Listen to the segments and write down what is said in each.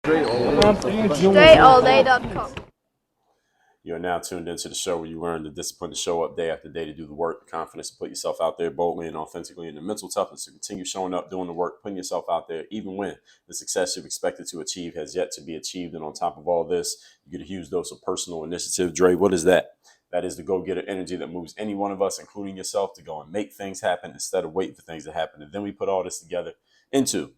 StrayAllDay.com. You are now tuned into the show where you learn the discipline to show up day after day to do the work, the confidence to put yourself out there boldly and authentically, and the mental toughness to continue showing up, doing the work, putting yourself out there, even when the success you've expected to achieve has yet to be achieved. And on top of all this, you get a huge dose of personal initiative. Dre, what is that? That is the go-getter energy that moves any one of us, including yourself, to go and make things happen instead of waiting for things to happen. And then we put all this together into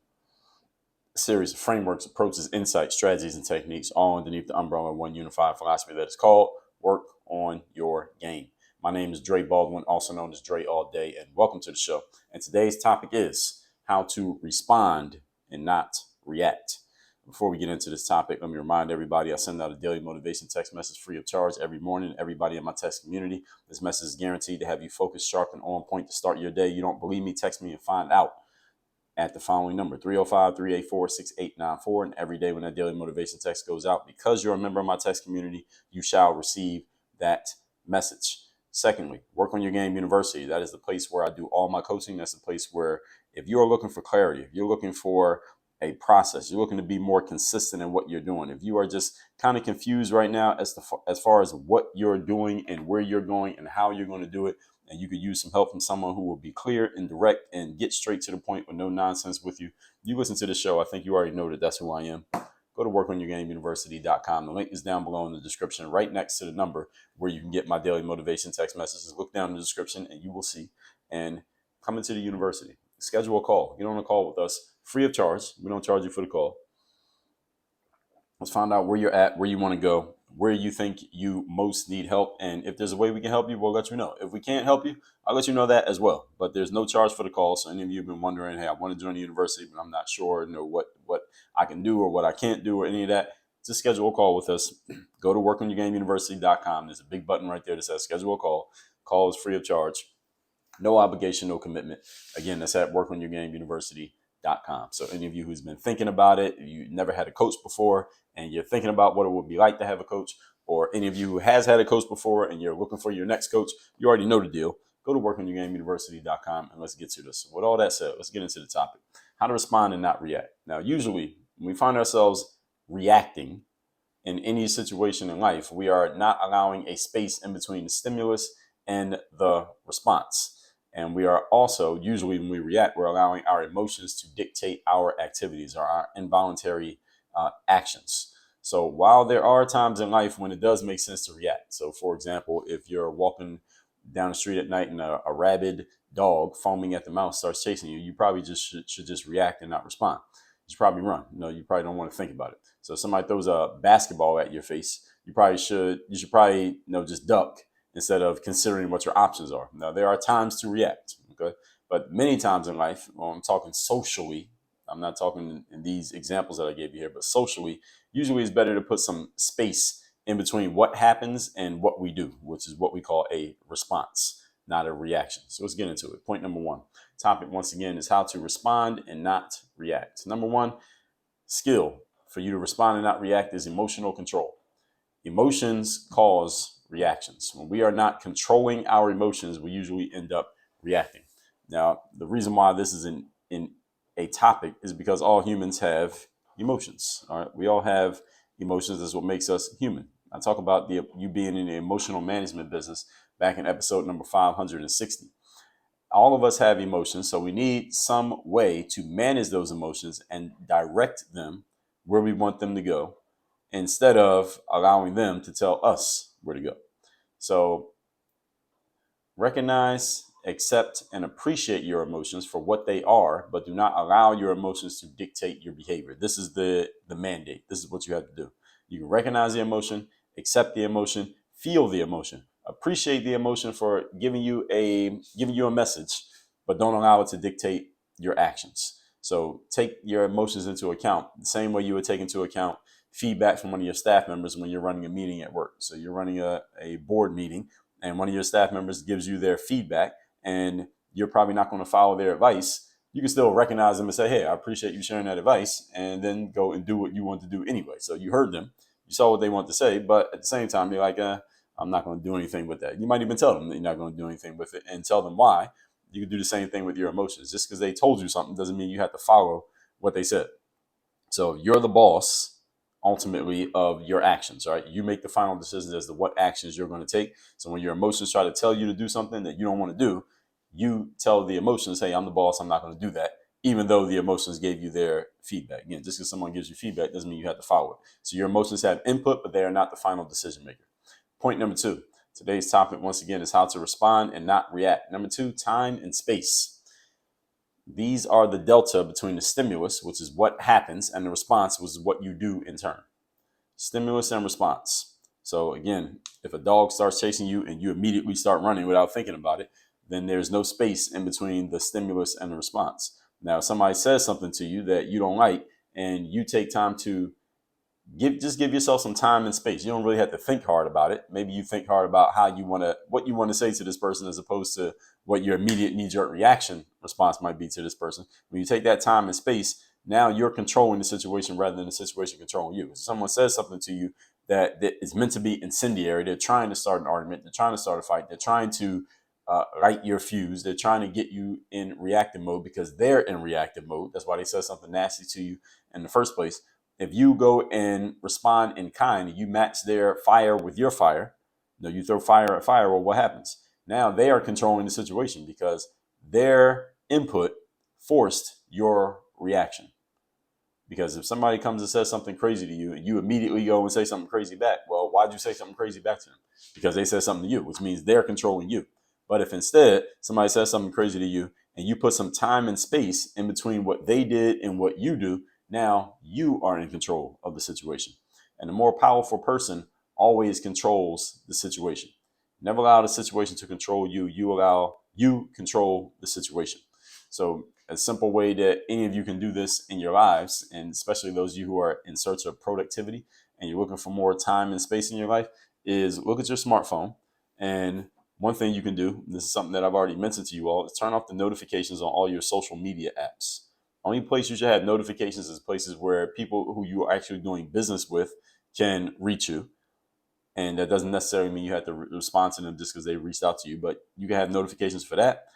a series of frameworks, approaches, insights, strategies, and techniques, all underneath the umbrella of one unified philosophy that is called Work on Your Game. My name is Dre Baldwin, also known as Dre All Day, and welcome to the show. And today's topic is how to respond and not react. Before we get into this topic, let me remind everybody I send out a daily motivation text message free of charge every morning. Everybody in my text community, this message is guaranteed to have you focused, sharp, and on point to start your day. You don't believe me? Text me and find out at the following number, 305-384-6894. And every day when that daily motivation text goes out, because you're a member of my text community, you shall receive that message. Secondly, Work on Your Game University. That is the place where I do all my coaching. That's the place where if you're looking for clarity, if you're looking for a process, you're looking to be more consistent in what you're doing, if you are just kind of confused right now as far as what you're doing and where you're going and how you're going to do it, and you could use some help from someone who will be clear and direct and get straight to the point with no nonsense with you, you listen to the show. I think you already know that that's who I am. Go to WorkOnYourGameUniversity.com. The link is down below in the description, right next to the number where you can get my daily motivation text messages. Look down in the description and you will see. And come into the university. Schedule a call. Get on a call with us free of charge. We don't charge you for the call. Let's find out where you're at, where you want to go, where you think you most need help. And if there's a way we can help you, we'll let you know. If we can't help you, I'll let you know that as well. But there's no charge for the call. So any of you have been wondering, hey, I want to join the university, but I'm not sure, what I can do or what I can't do or any of that. Just schedule a call with us. Go to WorkOnYourGameUniversity.com. There's a big button right there that says schedule a call. Call is free of charge. No obligation, no commitment. Again, that's at WorkOnYourGameUniversity.com. So any of you who's been thinking about it, you never had a coach before, and you're thinking about what it would be like to have a coach, or any of you who has had a coach before and you're looking for your next coach, you already know the deal. Go to WorkOnYourGameUniversity.com and let's get to this. With all that said, let's get into the topic. How to respond and not react. Now, usually when we find ourselves reacting in any situation in life, we are not allowing a space in between the stimulus and the response. And we are also, usually when we react, we're allowing our emotions to dictate our activities or our involuntary actions. So while there are times in life when it does make sense to react. So for example, if you're walking down the street at night and a rabid dog foaming at the mouth starts chasing you, you probably just should just react and not respond. You should probably run. You probably don't want to think about it. So if somebody throws a basketball at your face, you should probably just duck instead of considering what your options are. Now, there are times to react, okay? But many times in life, I'm talking socially, I'm not talking in these examples that I gave you here, but socially, usually it's better to put some space in between what happens and what we do, which is what we call a response, not a reaction. So let's get into it. Point number one. Topic, once again, is how to respond and not react. Number one skill for you to respond and not react is emotional control. Emotions cause reactions. When we are not controlling our emotions, we usually end up reacting. Now, the reason why this is in a topic is because all humans have emotions. All right, we all have emotions. That's what makes us human. I talk about you being in the emotional management business back in episode number 560. All of us have emotions, so we need some way to manage those emotions and direct them where we want them to go, instead of allowing them to tell us where to go. So recognize, accept, and appreciate your emotions for what they are, but do not allow your emotions to dictate your behavior. This is the mandate. This is what you have to do. You can recognize the emotion, accept the emotion, feel the emotion, appreciate the emotion for giving you a message, but don't allow it to dictate your actions. So take your emotions into account the same way you would take into account feedback from one of your staff members when you're running a meeting at work. So you're running a board meeting and one of your staff members gives you their feedback and you're probably not going to follow their advice. You can still recognize them and say, hey, I appreciate you sharing that advice, and then go and do what you want to do anyway. So you heard them, you saw what they want to say, but at the same time, you're like, I'm not going to do anything with that. You might even tell them that you're not going to do anything with it and tell them why. You can do the same thing with your emotions. Just because they told you something doesn't mean you have to follow what they said. So you're the boss ultimately of your actions, right? You make the final decisions as to what actions you're going to take. So when your emotions try to tell you to do something that you don't want to do, you tell the emotions, hey, I'm the boss, I'm not going to do that, even though the emotions gave you their feedback. Again, just because someone gives you feedback doesn't mean you have to follow it. So your emotions have input, but they are not the final decision maker. Point number 2, today's topic, once again, is how to respond and not react. Number 2, time and space. These are the delta between the stimulus, which is what happens, and the response, which is what you do in turn. Stimulus and response. So again, if a dog starts chasing you and you immediately start running without thinking about it, then there's no space in between the stimulus and the response. Now, if somebody says something to you that you don't like and you take time to just give yourself some time and space. You don't really have to think hard about it. Maybe you think hard about what you want to say to this person, as opposed to what your immediate knee-jerk reaction response might be to this person. When you take that time and space, now you're controlling the situation rather than the situation controlling you. If someone says something to you that is meant to be incendiary, they're trying to start an argument, they're trying to start a fight, they're trying to light your fuse, they're trying to get you in reactive mode because they're in reactive mode. That's why they said something nasty to you in the first place. If you go and respond in kind, you match their fire with your fire, you throw fire at fire, well, what happens? Now they are controlling the situation because their input forced your reaction. Because if somebody comes and says something crazy to you and you immediately go and say something crazy back, well, why'd you say something crazy back to them? Because they said something to you, which means they're controlling you. But if instead somebody says something crazy to you and you put some time and space in between what they did and what you do, now you are in control of the situation. And the more powerful person always controls the situation. Never allow the situation to control you. You control the situation. So a simple way that any of you can do this in your lives, and especially those of you who are in search of productivity and you're looking for more time and space in your life, is look at your smartphone. And one thing you can do, this is something that I've already mentioned to you all, is turn off the notifications on all your social media apps. Only place you should have notifications is places where people who you are actually doing business with can reach you. And that doesn't necessarily mean you have to respond to them just because they reached out to you, but you can have notifications for that.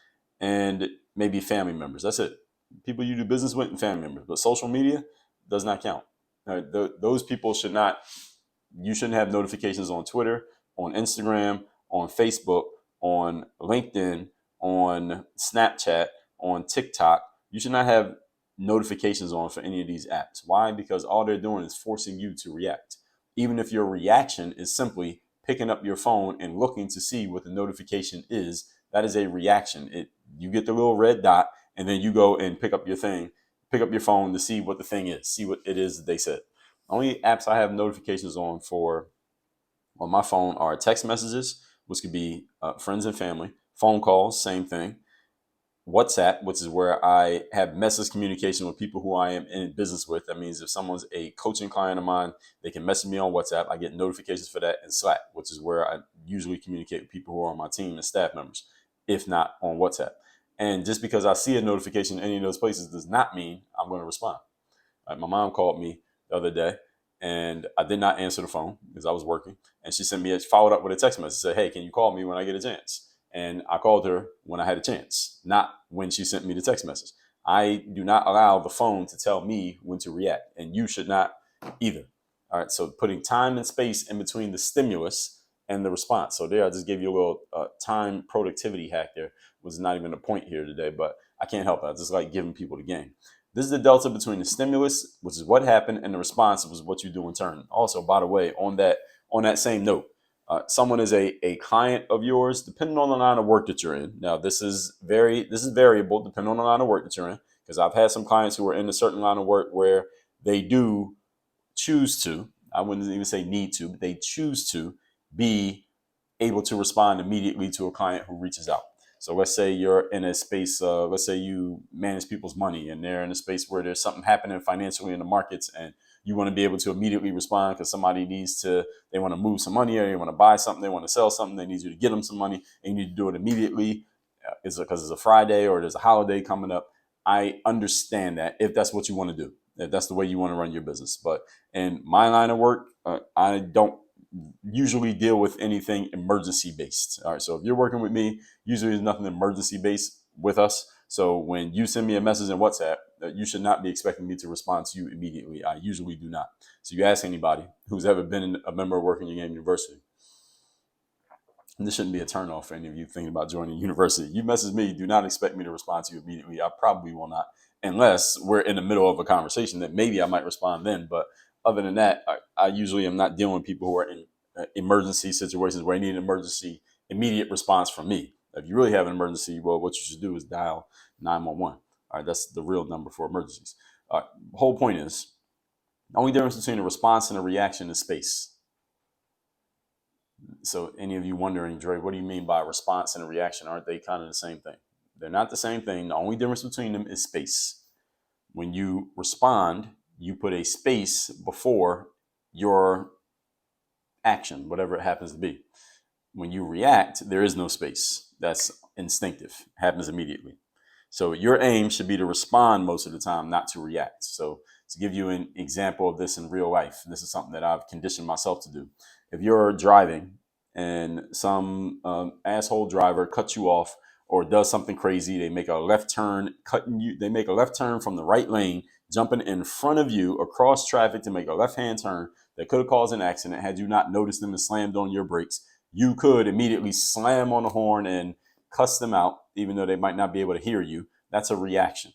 And maybe family members. That's it. People you do business with and family members. But social media does not count. Those people you shouldn't have notifications on Twitter, on Instagram, on Facebook, on LinkedIn, on Snapchat, on TikTok. You should not have notifications on for any of these apps. Why? Because all they're doing is forcing you to react. Even if your reaction is simply picking up your phone and looking to see what the notification is, that is a reaction. You get the little red dot and then you go and pick up your phone to see what the thing is, see what it is that they said. Only apps I have notifications on my phone are text messages, which could be friends and family, phone calls, same thing, WhatsApp, which is where I have message communication with people who I am in business with. That means if someone's a coaching client of mine, they can message me on WhatsApp. I get notifications for that, and Slack, which is where I usually communicate with people who are on my team and staff members, if not on WhatsApp. And just because I see a notification in any of those places does not mean I'm going to respond. My mom called me the other day and I did not answer the phone because I was working. And she followed up with a text message, said, hey, can you call me when I get a chance? And I called her when I had a chance, not when she sent me the text message. I do not allow the phone to tell me when to react, and you should not either. All right, so putting time and space in between the stimulus and the response. So there, I just gave you a little time productivity hack there. Was not even a point here today, but I can't help it. I just like giving people the game. This is the delta between the stimulus, which is what happened, and the response, which is what you do in turn. Also, by the way, on that same note, someone is a client of yours, depending on the line of work that you're in. Now, this is variable depending on the line of work that you're in, because I've had some clients who are in a certain line of work where they do choose to, I wouldn't even say need to, but they choose to be able to respond immediately to a client who reaches out. So let's say you're in a space, let's say you manage people's money and they're in a space where there's something happening financially in the markets and you want to be able to immediately respond because somebody they want to move some money or they want to buy something, they want to sell something, they need you to get them some money and you need to do it immediately because it's a Friday or there's a holiday coming up. I understand that if that's what you want to do, if that's the way you want to run your business. But in my line of work, I don't usually deal with anything emergency based. All right. So if you're working with me, usually there's nothing emergency based with us. So when you send me a message in WhatsApp, you should not be expecting me to respond to you immediately. I usually do not. So you ask anybody who's ever been a member of Work on Your Game University, and this shouldn't be a turnoff for any of you thinking about joining university. You message me, do not expect me to respond to you immediately. I probably will not, unless we're in the middle of a conversation that maybe I might respond then. But other than that, I usually am not dealing with people who are in emergency situations where I need an emergency immediate response from me. If you really have an emergency, well, what you should do is dial 911. All right, that's the real number for emergencies. The whole point is, the only difference between a response and a reaction is space. So any of you wondering, Dre, what do you mean by a response and a reaction? Aren't they kind of the same thing? They're not the same thing. The only difference between them is space. When you respond, you put a space before your action, whatever it happens to be. When you react, there is no space. That's instinctive. It happens immediately. So your aim should be to respond most of the time, not to react. So to give you an example of this in real life, this is something that I've conditioned myself to do. If you're driving and some asshole driver cuts you off or does something crazy, they make a left turn, they make a left turn from the right lane, jumping in front of you across traffic to make a left-hand turn that could have caused an accident had you not noticed them and slammed on your brakes. You could immediately slam on the horn and cuss them out, even though they might not be able to hear you. That's a reaction.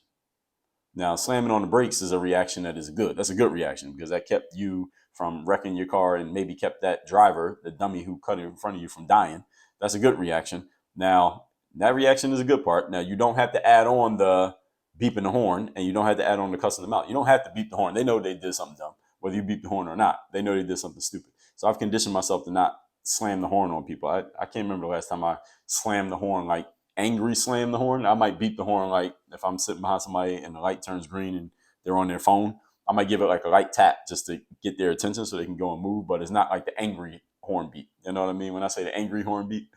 Now, slamming on the brakes is a reaction that is good. That's a good reaction because that kept you from wrecking your car and maybe kept that driver, the dummy who cut in front of you, from dying. That's a good reaction. Now, that reaction is a good part. Now, you don't have to add on the beeping the horn, and you don't have to add on the cussing them out. You don't have to beep the horn. They know they did something dumb, whether you beep the horn or not. They know they did something stupid. So I've conditioned myself to not slam the horn on people. I can't remember the last time I slammed the horn, like angry slam the horn. I might beep the horn, like if I'm sitting behind somebody and the light turns green and they're on their phone, I might give it like a light tap just to get their attention so they can go and move, but it's not like the angry horn beep. You know what I mean? When I say the angry horn beep,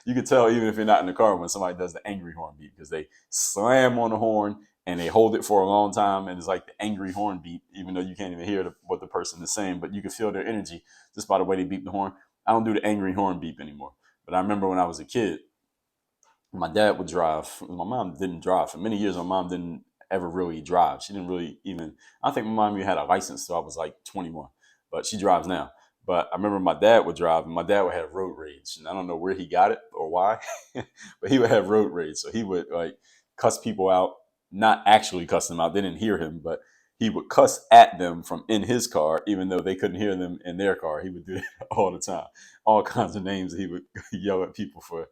you can tell even if you're not in the car when somebody does the angry horn beep, because they slam on the horn and they hold it for a long time, and it's like the angry horn beep, even though you can't even hear what the person is saying, but you can feel their energy just by the way they beep the horn. I don't do the angry horn beep anymore. But I remember when I was a kid, my dad would drive. My mom didn't drive. For many years, my mom didn't ever really drive. She didn't really even, I think my mom even had a license till I was like 21, but she drives now. But I remember my dad would drive, and my dad would have road rage. And I don't know where he got it or why, but he would have road rage. So he would like cuss people out, not actually cuss them out. They didn't hear him, but he would cuss at them from in his car, even though they couldn't hear them in their car. He would do that all the time. All kinds of names he would yell at people for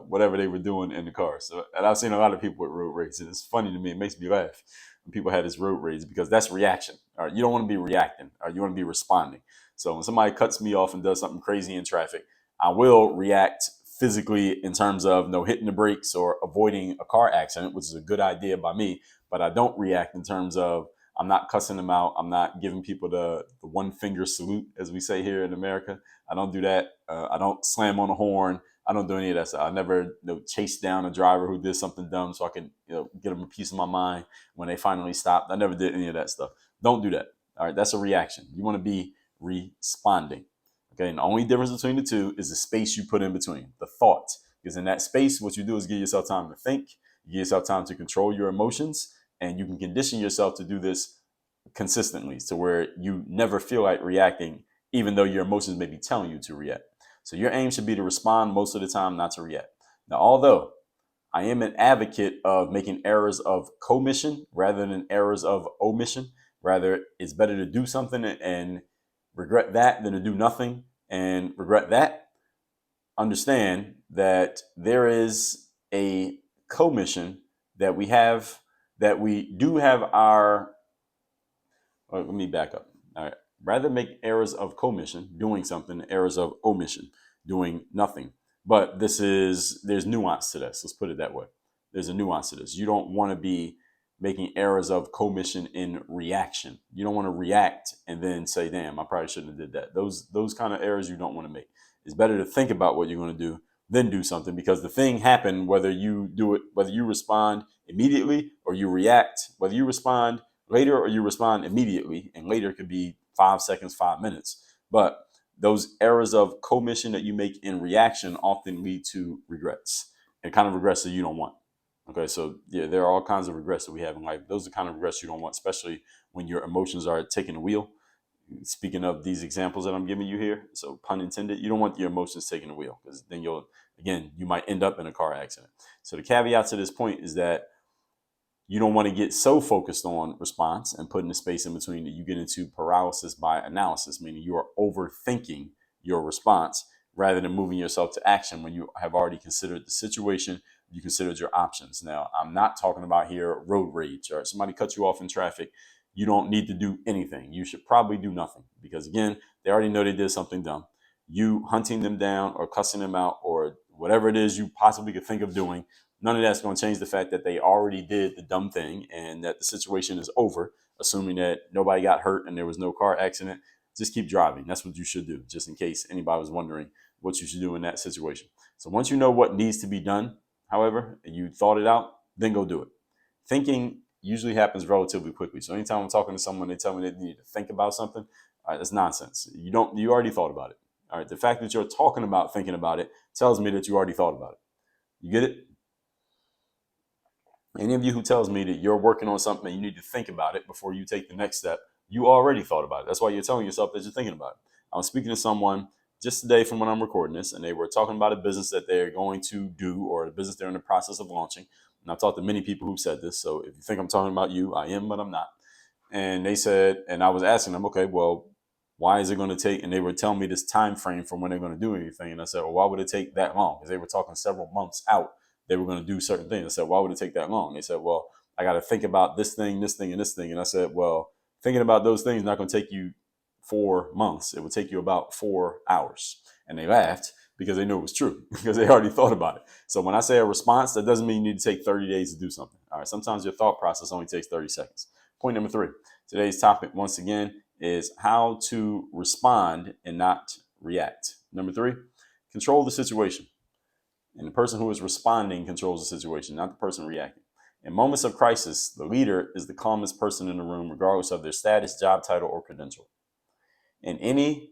whatever they were doing in the car. So, and I've seen a lot of people with road rage, and it's funny to me. It makes me laugh when people have this road rage, because that's reaction. All right, you don't want to be reacting, or you want to be responding. So when somebody cuts me off and does something crazy in traffic, I will react physically in terms of hitting the brakes or avoiding a car accident, which is a good idea by me. But I don't react in terms of, I'm not cussing them out. I'm not giving people the one finger salute, as we say here in America. I don't do that. I don't slam on the horn. I don't do any of that stuff. I never chase down a driver who did something dumb so I can get them a piece of my mind when they finally stopped. I never did any of that stuff. Don't do that. All right, that's a reaction. You want to be responding. Okay, and the only difference between the two is the space you put in between, the thought. Because in that space, what you do is give yourself time to think, you give yourself time to control your emotions, and you can condition yourself to do this consistently to where you never feel like reacting, even though your emotions may be telling you to react. So your aim should be to respond most of the time, not to react. Now, although I am an advocate of making errors of commission rather than errors of omission, rather it's better to do something and regret that than to do nothing and regret that. Understand that there is a commission that we have, that we do have our, let me back up. All right. Rather make errors of commission, doing something, errors of omission, doing nothing. But there's nuance to this. Let's put it that way. There's a nuance to this. You don't want to be making errors of commission in reaction. You don't want to react and then say, damn, I probably shouldn't have did that. Those kind of errors you don't want to make. It's better to think about what you're going to do, then do something, because the thing happened whether you do it, whether you respond immediately or you react, whether you respond later or you respond immediately, and later could be 5 seconds, 5 minutes. But those errors of commission that you make in reaction often lead to regrets, and kind of regrets that you don't want. Okay, so yeah, there are all kinds of regrets that we have in life. Those are the kind of regrets you don't want, especially when your emotions are taking the wheel. Speaking of these examples that I'm giving you here, so pun intended, you don't want your emotions taking the wheel, because then you might end up in a car accident. So the caveat to this point is that you don't want to get so focused on response and putting the space in between that you get into paralysis by analysis, meaning you are overthinking your response rather than moving yourself to action when you have already considered the situation, you considered your options. Now, I'm not talking about here road rage, or somebody cut you off in traffic. You don't need to do anything. You should probably do nothing, because again, they already know they did something dumb. You hunting them down or cussing them out or whatever it is you possibly could think of doing, none of that's going to change the fact that they already did the dumb thing and that the situation is over, assuming that nobody got hurt and there was no car accident. Just keep driving. That's what you should do, just in case anybody was wondering what you should do in that situation. So once you know what needs to be done, however, and you thought it out, then go do it. Thinking usually happens relatively quickly. So anytime I'm talking to someone, they tell me they need to think about something, that's nonsense. You already thought about it. All right. The fact that you're talking about thinking about it tells me that you already thought about it. You get it? Any of you who tells me that you're working on something and you need to think about it before you take the next step, you already thought about it. That's why you're telling yourself that you're thinking about it. I was speaking to someone just today from when I'm recording this, and they were talking about a business that they're going to do, or a business they're in the process of launching. And I've talked to many people who've said this. So if you think I'm talking about you, I am, but I'm not. And they said, and I was asking them, okay, well, why is it going to take? And they were telling me this time frame from when they're going to do anything. And I said, well, why would it take that long? Because they were talking several months out. They were going to do certain things. I said, why would it take that long? They said, well, I got to think about this thing, this thing, and this thing. And I said, well, thinking about those things is not going to take you 4 months. It would take you about 4 hours. And they laughed because they knew it was true, because they already thought about it. So when I say a response, that doesn't mean you need to take 30 days to do something. All right. Sometimes your thought process only takes 30 seconds. Point number 3. Today's topic, once again, is how to respond and not react. Number 3, control the situation. And the person who is responding controls the situation, not the person reacting. In moments of crisis, the leader is the calmest person in the room, regardless of their status, job title, or credential. In any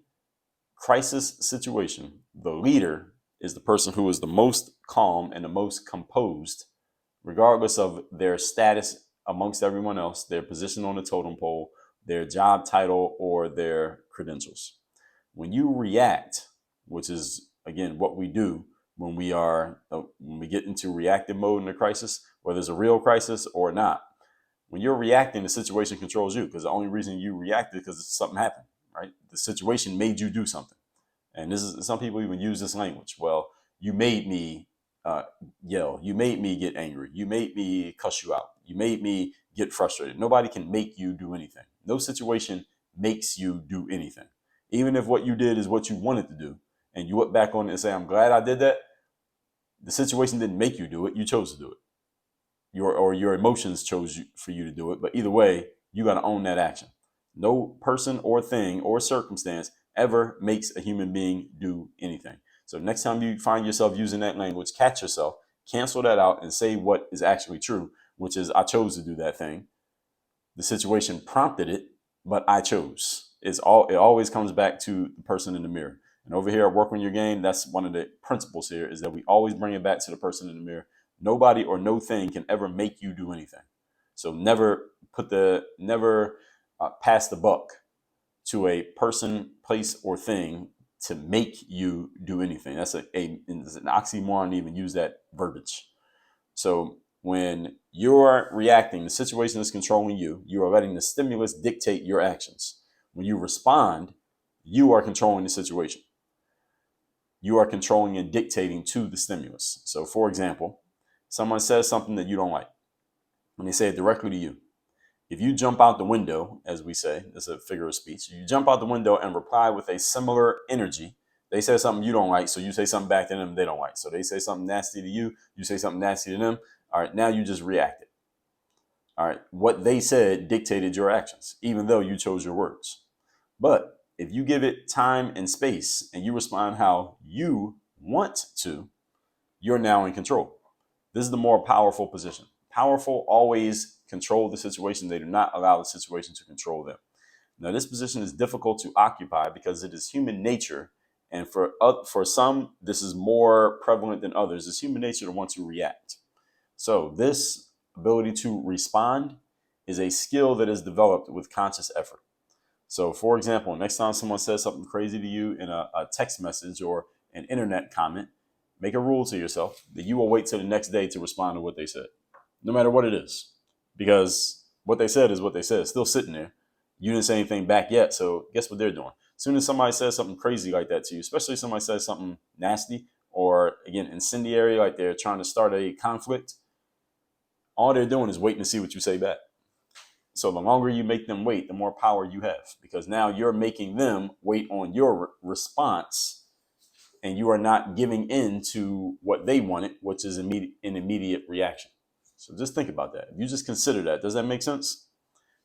crisis situation, the leader is the person who is the most calm and the most composed, regardless of their status amongst everyone else, their position on the totem pole, their job title, or their credentials. When you react, which is again what we do when we get into reactive mode in a crisis, whether it's a real crisis or not, when you're reacting, the situation controls you, because the only reason you reacted is because something happened, right? The situation made you do something. And this is, some people even use this language. Well, you made me yell. You made me get angry. You made me cuss you out. You made me get frustrated. Nobody can make you do anything. No situation makes you do anything. Even if what you did is what you wanted to do, and you look back on it and say, I'm glad I did that, the situation didn't make you do it. You chose to do it. Your emotions chose for you to do it. But either way, you got to own that action. No person or thing or circumstance ever makes a human being do anything. So next time you find yourself using that language, catch yourself, cancel that out, and say what is actually true, which is, I chose to do that thing. The situation prompted it, but I chose. It always comes back to the person in the mirror. And over here at Work on Your Game, that's one of the principles here, is that we always bring it back to the person in the mirror. Nobody or no thing can ever make you do anything. So never pass the buck to a person, place, or thing to make you do anything. It's an oxymoron to even use that verbiage. So when you're reacting, the situation is controlling you. You are letting the stimulus dictate your actions. When you respond, you are controlling the situation. You are controlling and dictating to the stimulus. So for example, someone says something that you don't like, and they say it directly to you. If you jump out the window, as we say, it's a figure of speech, you jump out the window and reply with a similar energy. They say something you don't like, so you say something back to them they don't like. So they say something nasty to you, you say something nasty to them. All right, now you just reacted. All right, what they said dictated your actions, even though you chose your words. But if you give it time and space and you respond how you want to, you're now in control. This is the more powerful position. Powerful always control the situation. They do not allow the situation to control them. Now, this position is difficult to occupy because it is human nature. And for some, this is more prevalent than others. It's human nature to want to react. So this ability to respond is a skill that is developed with conscious effort. So for example, next time someone says something crazy to you in a text message or an internet comment, make a rule to yourself that you will wait till the next day to respond to what they said, no matter what it is. Because what they said is what they said. It's still sitting there. You didn't say anything back yet, so guess what they're doing? As soon as somebody says something crazy like that to you, especially if somebody says something nasty or, again, incendiary, like they're trying to start a conflict, all they're doing is waiting to see what you say back. So the longer you make them wait, the more power you have, because now you're making them wait on your response, and you are not giving in to what they wanted, which is an immediate reaction. So just think about that. If you just consider that, does that make sense?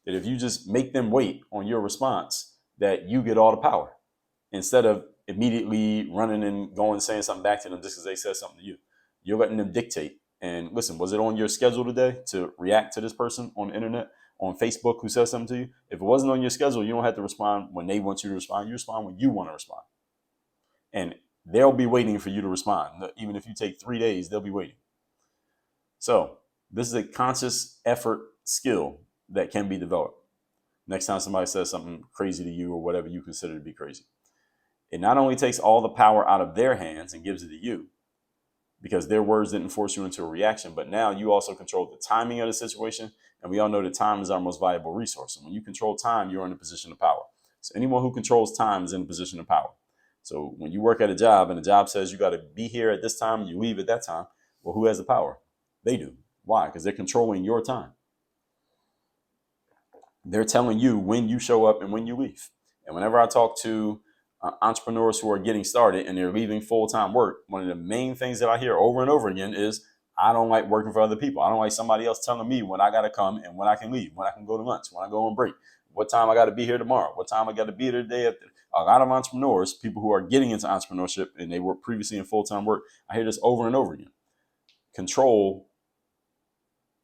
That if you just make them wait on your response, that you get all the power instead of immediately running and going and saying something back to them just because they said something to you. You're letting them dictate. And listen, was it on your schedule today to react to this person on the internet, on Facebook, who says something to you? If it wasn't on your schedule, you don't have to respond when they want you to respond. You respond when you want to respond. And they'll be waiting for you to respond. Even if you take 3 days, they'll be waiting. So this is a conscious effort skill that can be developed. Next time somebody says something crazy to you or whatever you consider to be crazy, it not only takes all the power out of their hands and gives it to you, because their words didn't force you into a reaction, but now you also control the timing of the situation. And we all know that time is our most valuable resource. And when you control time, you're in a position of power. So anyone who controls time is in a position of power. So when you work at a job and the job says you got to be here at this time and you leave at that time, well, who has the power? They do. Why? Because they're controlling your time. They're telling you when you show up and when you leave. And whenever I talk to entrepreneurs who are getting started and they're leaving full-time work, one of the main things that I hear over and over again is, I don't like working for other people. I don't like somebody else telling me when I got to come and when I can leave, when I can go to lunch, when I go on break, what time I got to be here tomorrow, what time I got to be there the day after. A lot of entrepreneurs, people who are getting into entrepreneurship and they were previously in full-time work, I hear this over and over again. Control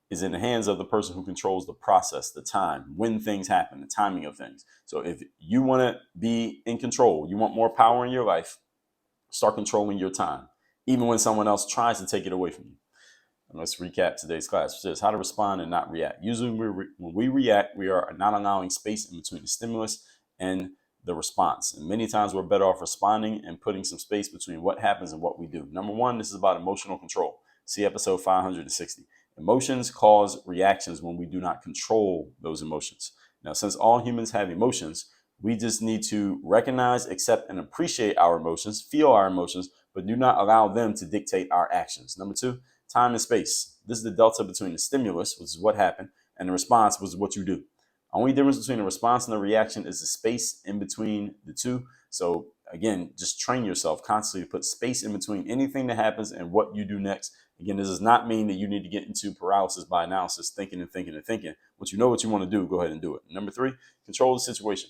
is in the hands of the person who controls the process, the time, when things happen, the timing of things. So if you want to be in control, you want more power in your life, start controlling your time, even when someone else tries to take it away from you. And let's recap today's class, which is how to respond and not react. Usually when we react, we are not allowing space in between the stimulus and the response. And many times we're better off responding and putting some space between what happens and what we do. Number one, this is about emotional control. See episode 560. Emotions cause reactions when we do not control those emotions. Now, since all humans have emotions, we just need to recognize, accept, and appreciate our emotions, feel our emotions, but do not allow them to dictate our actions. Number two, time and space. This is the delta between the stimulus, which is what happened, and the response, which is what you do. Only difference between the response and the reaction is the space in between the two. So again, just train yourself constantly to put space in between anything that happens and what you do next. Again, this does not mean that you need to get into paralysis by analysis, thinking and thinking and thinking. Once you know what you want to do, go ahead and do it. Number three, control the situation.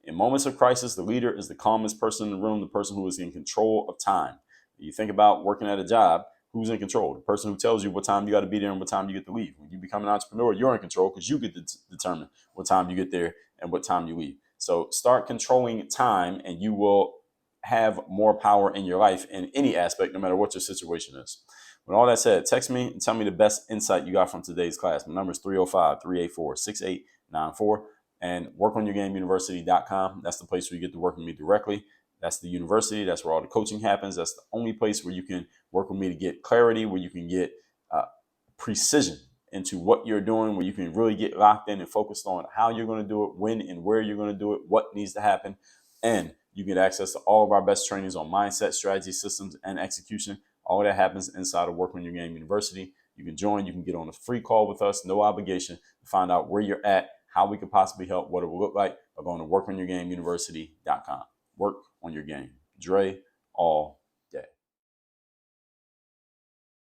In moments of crisis, the leader is the calmest person in the room, the person who is in control of time. You think about working at a job, who's in control? The person who tells you what time you got to be there and what time you get to leave. When you become an entrepreneur, you're in control because you get to determine what time you get there and what time you leave. So start controlling time and you will have more power in your life in any aspect, no matter what your situation is. With all that said, text me and tell me the best insight you got from today's class. My number is 305-384-6894. And WorkOnYourGame.University.com. That's the place where you get to work with me directly. That's the university. That's where all the coaching happens. That's the only place where you can work with me to get clarity, where you can get precision into what you're doing, where you can really get locked in and focused on how you're going to do it, when and where you're going to do it, what needs to happen. And you get access to all of our best trainings on mindset, strategy, systems, and execution. All of that happens inside of Work on Your Game University. You can join. You can get on a free call with us, no obligation, to find out where you're at, how we could possibly help, what it will look like, by going to WorkOnYourGameUniversity.com. Work on your game. Dre, all